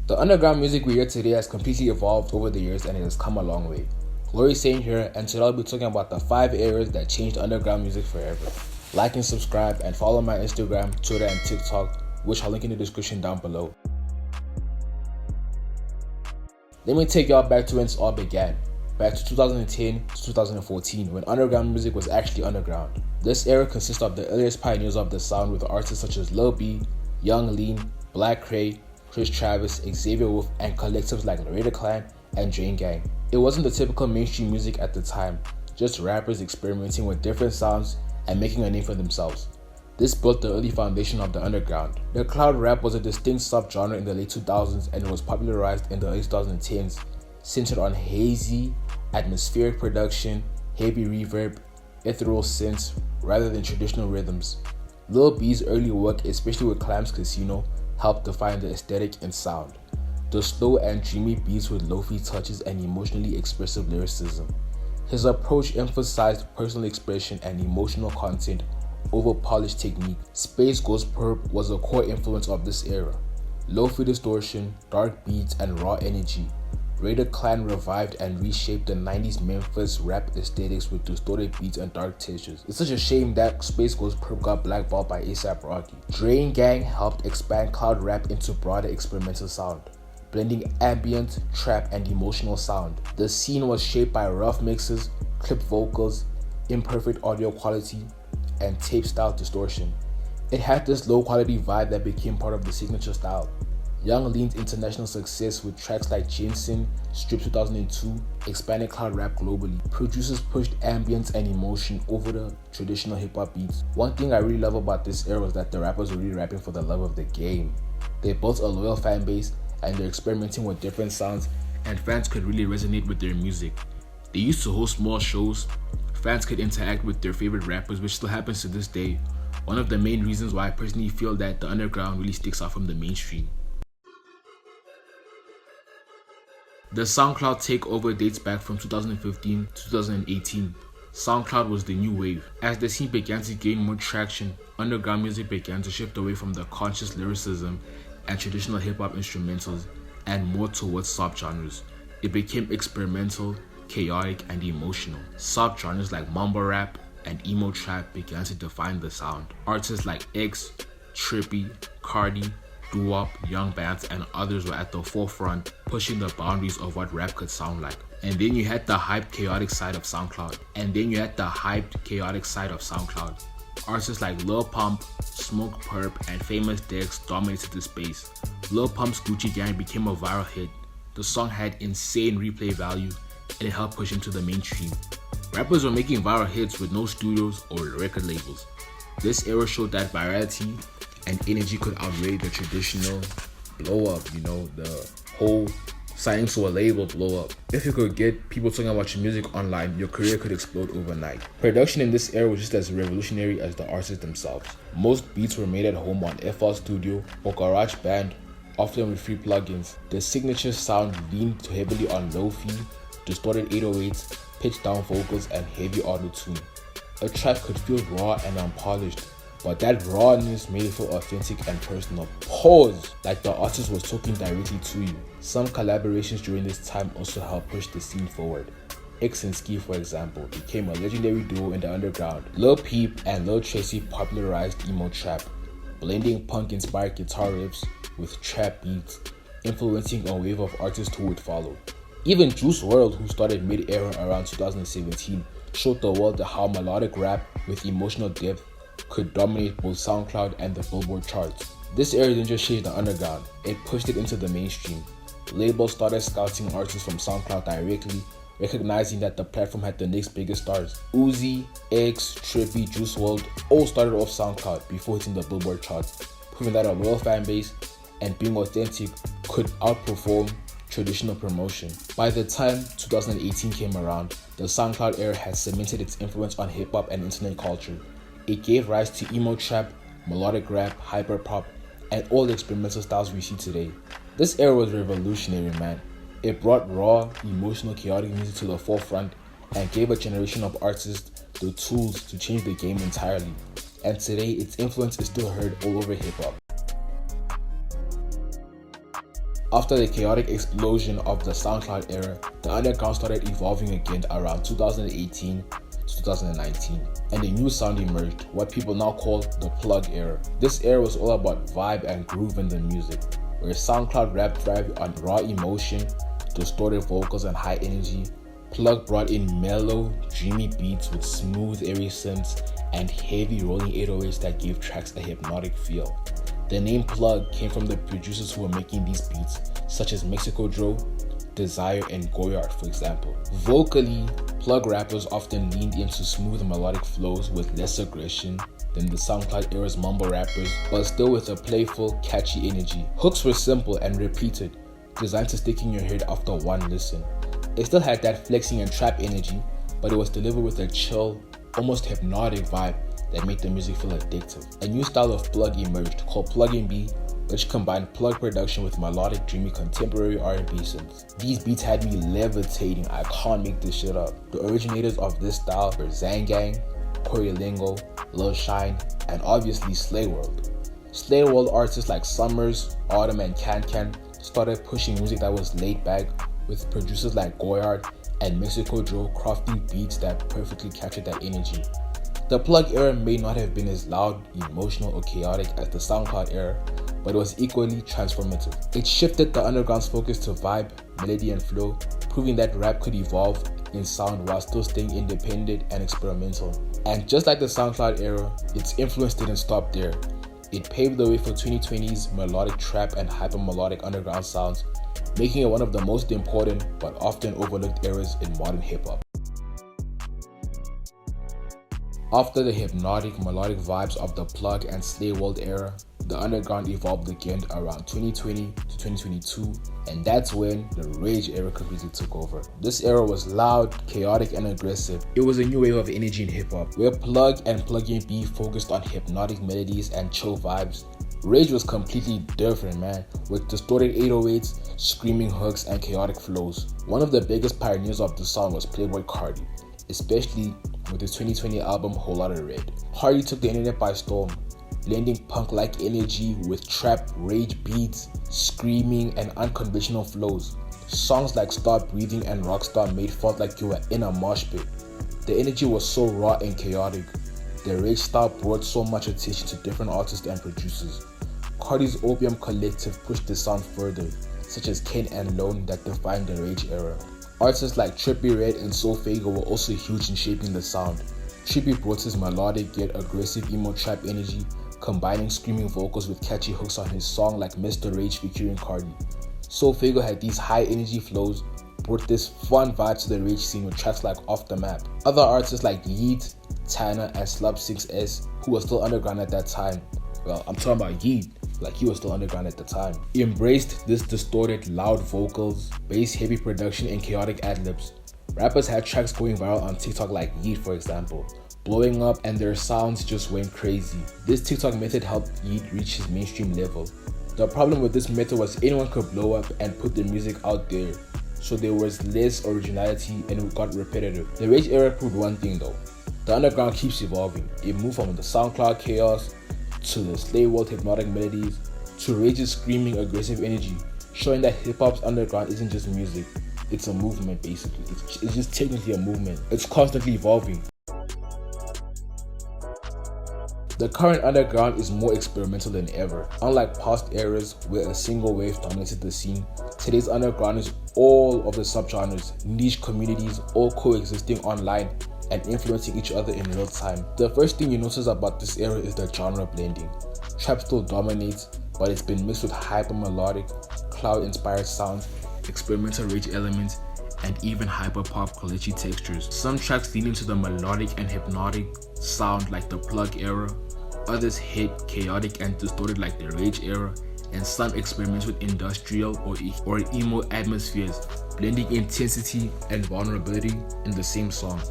The underground music we hear today has completely evolved over the years and it has come a long way. Glory Saint here, and today I'll be talking about the 5 areas that changed underground music forever. Like and subscribe and follow my Instagram, Twitter and TikTok, which I'll link in the description down below. Let me take y'all back to when it all began. Back to 2010 to 2014, when underground music was actually underground. This era consists of the earliest pioneers of the sound with artists such as Lil B, Young Lean, Black Kray, Chris Travis, Xavier Wolf, and collectives like Laredo Clan and Drain Gang. It wasn't the typical mainstream music at the time, just rappers experimenting with different sounds and making a name for themselves. This built the early foundation of the underground. The cloud rap was a distinct subgenre in the late 2000s and it was popularized in the early 2010s, centered on hazy, atmospheric production, heavy reverb, ethereal synths, rather than traditional rhythms. Lil B's early work, especially with Clams Casino, helped define the aesthetic and sound. The slow and dreamy beats with lo-fi touches and emotionally expressive lyricism. His approach emphasized personal expression and emotional content over polished technique. Space Ghost Purp was a core influence of this era. Lo-fi distortion, dark beats, and raw energy. Raider Clan revived and reshaped the 90s Memphis rap aesthetics with distorted beats and dark textures. It's such a shame that Space Ghost Purp got blackballed by A$AP Rocky. Drain Gang helped expand cloud rap into broader experimental sound, blending ambient, trap, and emotional sound. The scene was shaped by rough mixes, clipped vocals, imperfect audio quality, and tape-style distortion. It had this low-quality vibe that became part of the signature style. Young Lean's international success with tracks like Jensen, Strip 2002, expanded cloud rap globally. Producers pushed ambience and emotion over the traditional hip-hop beats. One thing I really love about this era was that the rappers were really rapping for the love of the game. They built a loyal fan base and they're experimenting with different sounds, and fans could really resonate with their music. They used to host small shows. Fans could interact with their favorite rappers, which still happens to this day. One of the main reasons why I personally feel that the underground really sticks out from the mainstream. The SoundCloud takeover dates back from 2015 to 2018. SoundCloud was the new wave. As the scene began to gain more traction, underground music began to shift away from the conscious lyricism and traditional hip-hop instrumentals and more towards subgenres. It became experimental, chaotic, and emotional. Subgenres like mumble rap and emo trap began to define the sound. Artists like X, Trippy, Cardi, Doo-Wop, Young Bands, and others were at the forefront, pushing the boundaries of what rap could sound like. And then you had the hyped, chaotic side of SoundCloud. Artists like Lil Pump, Smoke Purp, and Famous Dex dominated the space. Lil Pump's Gucci Gang became a viral hit. The song had insane replay value, and it helped push him to the mainstream. Rappers were making viral hits with no studios or record labels. This era showed that virality and energy could outrage the traditional blow up, the whole signing to a label blow up. If you could get people talking about your music online, your career could explode overnight. Production in this era was just as revolutionary as the artists themselves. Most beats were made at home on FL Studio or GarageBand, often with free plugins. The signature sound leaned heavily on lo-fi, distorted 808s, pitched down vocals, and heavy auto-tune. A track could feel raw and unpolished, but that rawness made it feel authentic and personal. Pause! Like the artist was talking directly to you. Some collaborations during this time also helped push the scene forward. X and Ski, for example, became a legendary duo in the underground. Lil Peep and Lil Tracy popularized emo trap, blending punk-inspired guitar riffs with trap beats, influencing a wave of artists who would follow. Even Juice WRLD, who started mid-era around 2017, showed the world how melodic rap with emotional depth could dominate both SoundCloud and the Billboard charts. This era didn't just change the underground, it pushed it into the mainstream. Labels started scouting artists from SoundCloud directly, recognizing that the platform had the next biggest stars. Uzi, X, Trippy, Juice WRLD all started off SoundCloud before hitting the Billboard charts, proving that a loyal fan base and being authentic could outperform traditional promotion. By the time 2018 came around, the SoundCloud era had cemented its influence on hip-hop and internet culture. It gave rise to emo trap, melodic rap, hyperpop, and all the experimental styles we see today. This era was revolutionary, man. It brought raw, emotional, chaotic music to the forefront and gave a generation of artists the tools to change the game entirely. And today, its influence is still heard all over hip-hop. After the chaotic explosion of the SoundCloud era, the underground started evolving again around 2018 to 2019, and a new sound emerged, what people now call the plug era. This era was all about vibe and groove in the music, where SoundCloud rap thrived on raw emotion, distorted vocals and high energy. Plug brought in mellow, dreamy beats with smooth, airy synths and heavy rolling 808s that gave tracks a hypnotic feel. The name Plug came from the producers who were making these beats, such as Mexico Joe, Desire, and Goyard, for example. Vocally, Plug rappers often leaned into smooth melodic flows with less aggression than the SoundCloud era's mumble rappers, but still with a playful, catchy energy. Hooks were simple and repeated, designed to stick in your head after one listen. It still had that flexing and trap energy, but it was delivered with a chill, almost hypnotic vibe that made the music feel addictive. A new style of plug emerged called plug-and-be, which combined plug production with melodic, dreamy, contemporary R&B synths. These beats had me levitating. I can't make this shit up. The originators of this style were Zangang, Coriolingo, Lil Shine, and obviously Slay World. Slay World artists like Summers, Autumn, and Can started pushing music that was laid back, with producers like Goyard and Mexico Joe crafting beats that perfectly captured that energy. The plug era may not have been as loud, emotional, or chaotic as the SoundCloud era, but it was equally transformative. It shifted the underground's focus to vibe, melody, and flow, proving that rap could evolve in sound while still staying independent and experimental. And just like the SoundCloud era, its influence didn't stop there. It paved the way for 2020's melodic trap and hyper-melodic underground sounds, making it one of the most important but often overlooked eras in modern hip-hop. After the hypnotic, melodic vibes of the Plug and Slay World era, the underground evolved again around 2020 to 2022, and that's when the Rage era completely took over. This era was loud, chaotic, and aggressive. It was a new wave of energy in hip-hop, where Plug and Plug-and-be focused on hypnotic melodies and chill vibes. Rage was completely different, man, with distorted 808s, screaming hooks, and chaotic flows. One of the biggest pioneers of the sound was Playboi Carti, especially with his 2020 album Whole Lotta Red. Carti took the internet by storm, blending punk-like energy with trap, rage beats, screaming, and unconventional flows. Songs like Stop Breathing and Rockstar made felt like you were in a mosh pit. The energy was so raw and chaotic. The Rage style brought so much attention to different artists and producers. Carti's Opium Collective pushed the sound further, such as Ken and Lone, that defined the Rage era. Artists like Trippie Redd and Soul Fago were also huge in shaping the sound. Trippie brought his melodic yet aggressive emo trap energy, combining screaming vocals with catchy hooks on his song like Mr. Rage featuring Carti. Soul Fago had these high energy flows, brought this fun vibe to the Rage scene with tracks like Off the Map. Other artists like Yeat, Tanner, and Slub 6S, who was still underground at that time, well, I'm talking about Yeat, like he was still underground at the time, embraced this distorted, loud vocals, bass-heavy production, and chaotic ad-libs. Rappers had tracks going viral on TikTok like Yeat, for example, blowing up, and their sounds just went crazy. This TikTok method helped Yeat reach his mainstream level. The problem with this method was anyone could blow up and put their music out there, so there was less originality and it got repetitive. The Rage era proved one thing though: the underground keeps evolving. It moved from the SoundCloud chaos to the Slay World hypnotic melodies to Rage's screaming aggressive energy, showing that hip-hop's underground isn't just music, it's a movement basically. It's just technically a movement. It's constantly evolving. The current underground is more experimental than ever. Unlike past eras where a single wave dominated the scene, today's underground is all of the subgenres, niche communities, all coexisting online and influencing each other in real time. The first thing you notice about this era is the genre blending. Trap still dominates, but it's been mixed with hyper-melodic, cloud-inspired sounds, experimental rage elements, and even hyper-pop glitchy textures. Some tracks lean into the melodic and hypnotic sound like the Plug era, others hit chaotic and distorted like the Rage era, and some experiment with industrial or emo atmospheres, blending intensity and vulnerability in the same song.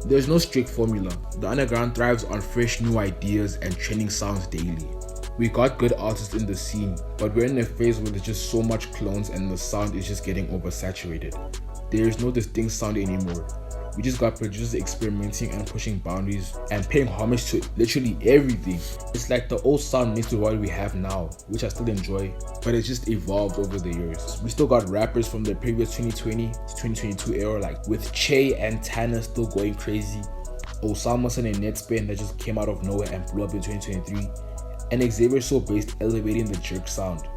There's no strict formula. The underground thrives on fresh new ideas and trending sounds daily. We got good artists in the scene, but we're in a phase where there's just so much clones and the sound is just getting oversaturated. There is no distinct sound anymore. We just got producers experimenting and pushing boundaries and paying homage to literally everything. It's like the old sound mixed with what we have now, which I still enjoy, but it's just evolved over the years. We still got rappers from the previous 2020 to 2022 era, like with Che and Tanner still going crazy, Osamuson and Netspin that just came out of nowhere and blew up in 2023, and Xavier So Based elevating the jerk sound.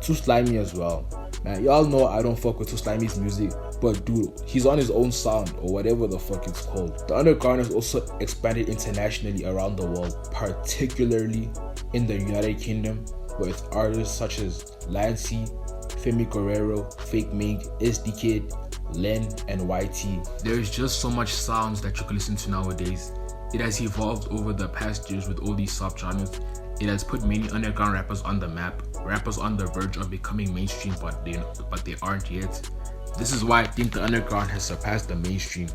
Too Slimy as well. Man, y'all know I don't fuck with Too Slimy's music, but dude, he's on his own sound or whatever the fuck it's called. The underground has also expanded internationally around the world, particularly in the United Kingdom, with artists such as Lancey, Femi Guerrero, Fake Mink, SD Kid, Len, and YT. There's just so much sounds that you can listen to nowadays. It has evolved over the past years with all these subgenres. It has put many underground rappers on the map, rappers on the verge of becoming mainstream, but they aren't yet. This is why I think the underground has surpassed the mainstream.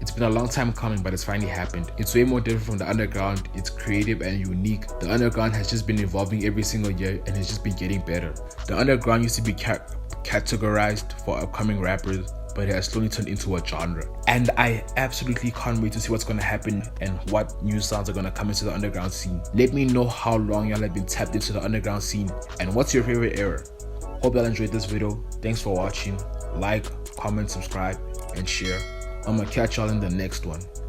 It's been a long time coming, but it's finally happened. It's way more different from the underground. It's creative and unique. The underground has just been evolving every single year and has just been getting better. The underground used to be categorized for upcoming rappers, but it has slowly turned into a genre. And I absolutely can't wait to see what's going to happen and what new sounds are going to come into the underground scene. Let me know how long y'all have been tapped into the underground scene and what's your favorite era. Hope y'all enjoyed this video. Thanks for watching. Like, comment, subscribe, and share. I'm gonna catch y'all in the next one.